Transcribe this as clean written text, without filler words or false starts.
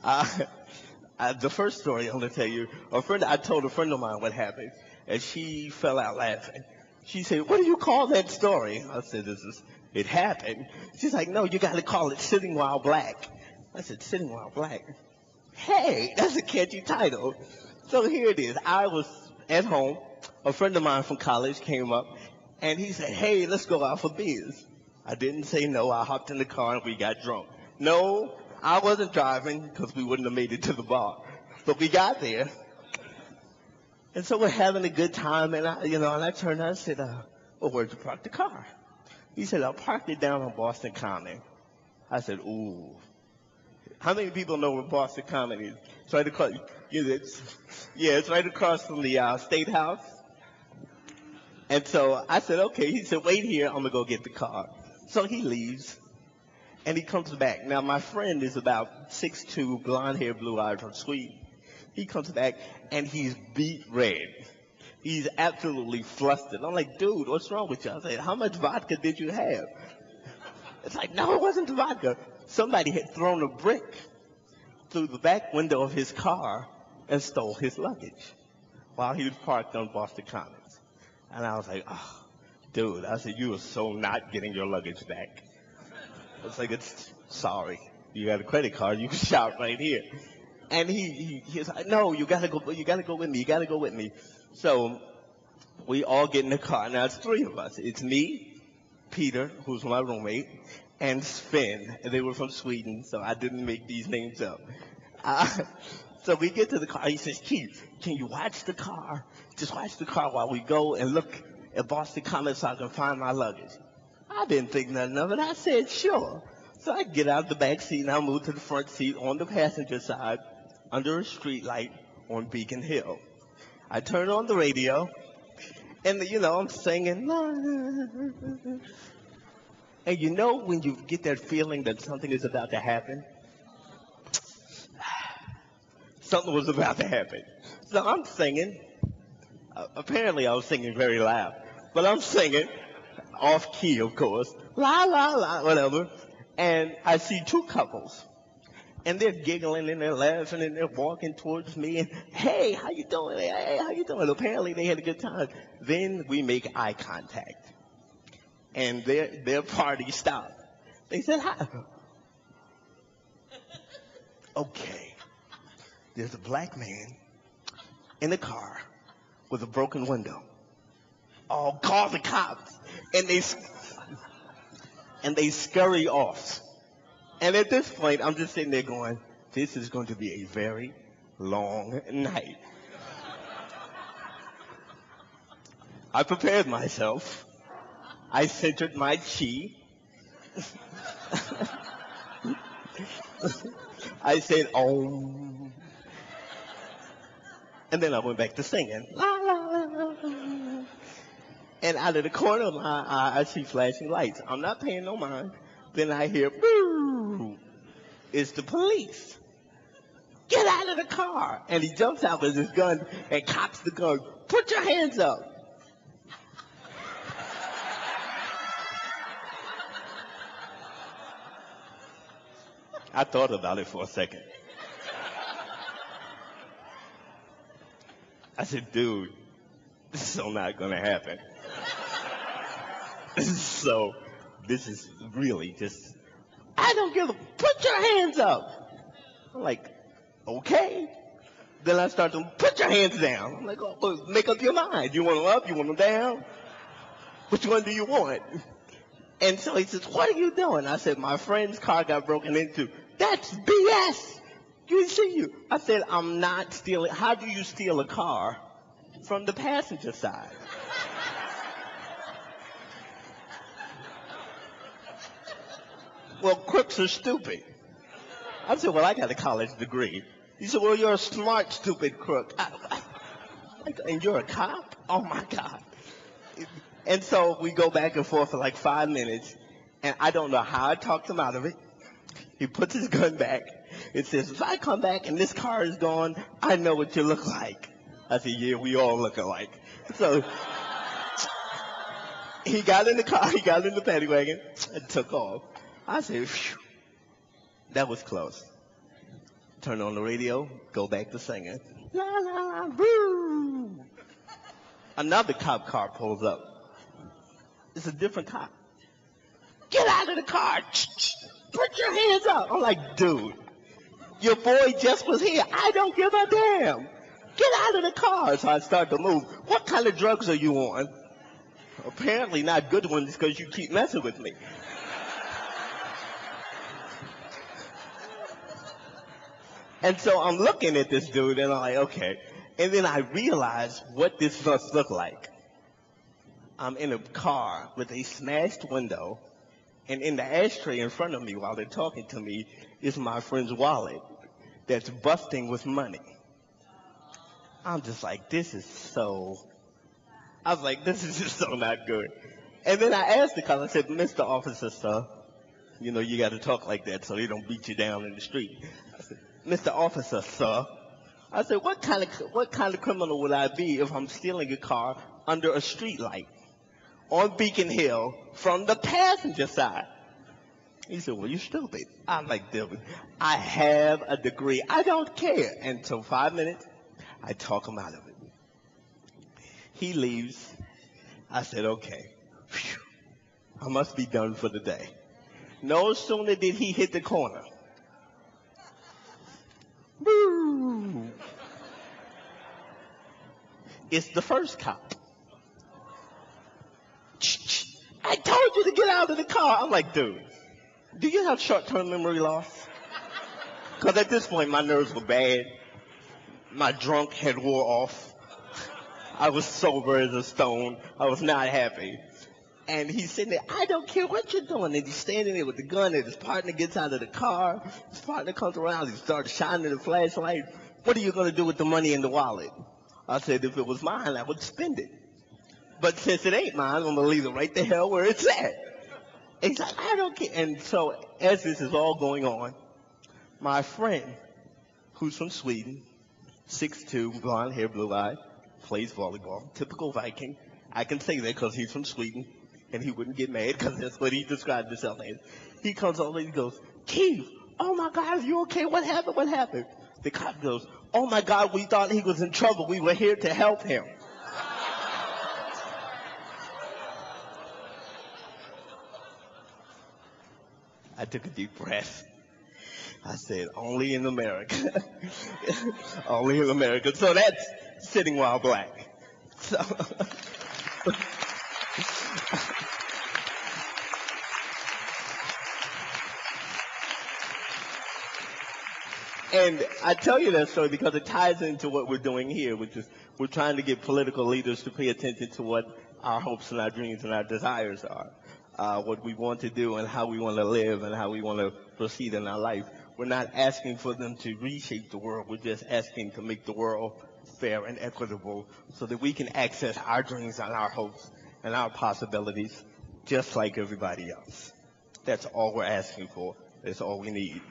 Uh, the first story I'm gonna tell you, I told a friend of mine what happened, and she fell out laughing. She said, "What do you call that story?" I said, it happened." She's like, "No, you got to call it Sitting While Black." I said, "Sitting While Black." Hey, that's a catchy title. So here it is. I was at home. A friend of mine from college came up, and he said, "Hey, let's go out for beers." I didn't say no. I hopped in the car and we got drunk. No, I wasn't driving because we wouldn't have made it to the bar. But we got there, and so we're having a good time. And I turned and I said, "Well, where'd you park the car?" He said, "I parked it down on Boston Common." I said, "Ooh." How many people know where Boston Common is? It's right across. It's right across from the State House. And so I said, "Okay." He said, "Wait here. I'm gonna go get the car." So he leaves, and he comes back. Now my friend is about 6'2", blonde hair, blue eyes from Sweden. He comes back, and he's beet red. He's absolutely flustered. I'm like, "Dude, what's wrong with you?" I said, "How much vodka did you have?" It's like, "No, it wasn't the vodka. Somebody had thrown a brick through the back window of his car and stole his luggage while he was parked on Boston Commons." And I was like, "Oh, dude," I said, "you are so not getting your luggage back." It's like, "It's sorry. You got a credit card. You can shop right here." And he's like, "No, you gotta go with me. You gotta go with me." So we all get in the car. Now it's three of us. It's me, Peter, who's my roommate, and Sven. They were from Sweden, so I didn't make these names up. Uh, so we get to the car. He says, "Keith, can you watch the car? Just watch the car while we go and look at Boston Common so I can find my luggage." I didn't think nothing of it. I said, "Sure." So I get out of the back seat and I move to the front seat on the passenger side under a street light on Beacon Hill. I turn on the radio, and I'm singing. And when you get that feeling that something is about to happen, something was about to happen. So I'm singing. Apparently I was singing very loud, but I'm singing off key, of course. La la la, whatever. And I see two couples, and they're giggling and they're laughing and they're walking towards me. And, "Hey, how you doing? Hey, how you doing?" Apparently they had a good time. Then we make eye contact, and their party stopped. They said, "Hi." Okay, there's a black man in the car with a broken window. Oh, call the cops, and they scurry off. And at this point, I'm just sitting there going, "This is going to be a very long night." I prepared myself. I centered my chi. I said, "Om." And then I went back to singing. La, la, la, la, la. And out of the corner of my eye, I see flashing lights. I'm not paying no mind. Then I hear, "Boo!" It's the police. "Get out of the car." And he jumps out with his gun and cocks the gun. "Put your hands up." I thought about it for a second. I said, "Dude, this is so not going to happen." So this is really just, "I don't give a, put your hands up." I'm like, "Okay." Then I start to, "Put your hands down." I'm like, "Oh, well, make up your mind. You want them up? You want them down? Which one do you want?" And so he says, "What are you doing?" I said, "My friend's car got broken into." "That's BS. You see you." I said, "I'm not stealing. How do you steal a car from the passenger side?" "Well, crooks are stupid." I said, "Well, I got a college degree." He said, "Well, you're a smart, stupid crook." And you're a cop? Oh, my God. And so we go back and forth for like 5 minutes, and I don't know how I talked him out of it. He puts his gun back. It says, "If I come back and this car is gone, I know what you look like." I said, "Yeah, we all look alike." So he got in the car, he got in the paddy wagon, and took off. I said, "Phew, that was close." Turn on the radio, go back to singing. La la la, boo. Another cop car pulls up. It's a different cop. Get out of the car. Put your hands up. I'm like, dude, your boy just was here. I don't give a damn. Get out of the car. So I start to move. What kind of drugs are you on? Apparently not good ones because you keep messing with me. And so I'm looking at this dude and I'm like, okay. And then I realize what this must look like. I'm in a car with a smashed window, and in the ashtray in front of me while they're talking to me is my friend's wallet that's busting with money. I'm just like, this is so not good. And then I asked the cop, I said, Mr. Officer, sir, you know, you got to talk like that so they don't beat you down in the street. I said, Mr. Officer, sir, I said, what kind of criminal would I be if I'm stealing a car under a street light on Beacon Hill from the passenger side? He said, well, you're stupid. I'm like, dude, I have a degree. I don't care. And so 5 minutes, I talk him out of it. He leaves. I said, okay, phew, I must be done for the day. No sooner did he hit the corner. Boo! It's the first cop. I told you to get out of the car. I'm like, dude, do you have short-term memory loss? Because at this point, my nerves were bad. My drunk had wore off. I was sober as a stone. I was not happy. And he's sitting there, I don't care what you're doing. And he's standing there with the gun, and his partner gets out of the car. His partner comes around, he starts shining the flashlight. What are you going to do with the money in the wallet? I said, if it was mine, I would spend it. But since it ain't mine, I'm going to leave it right the hell where it's at. And he's like, I don't care. And so as this is all going on, my friend, who's from Sweden, 6'2", blonde hair, blue eye, plays volleyball, typical Viking. I can say that because he's from Sweden, and he wouldn't get mad because that's what he described himself as. He comes over and he goes, Keith, oh my God, are you okay? What happened? What happened? The cop goes, oh my God, we thought he was in trouble. We were here to help him. I took a deep breath. I said, only in America. Only in America. So that's sitting while black. So and I tell you that story because it ties into what we're doing here, which is we're trying to get political leaders to pay attention to what our hopes and our dreams and our desires are, what we want to do and how we want to live and how we want to proceed in our life. We're not asking for them to reshape the world. We're just asking to make the world fair and equitable so that we can access our dreams and our hopes and our possibilities just like everybody else. That's all we're asking for. That's all we need.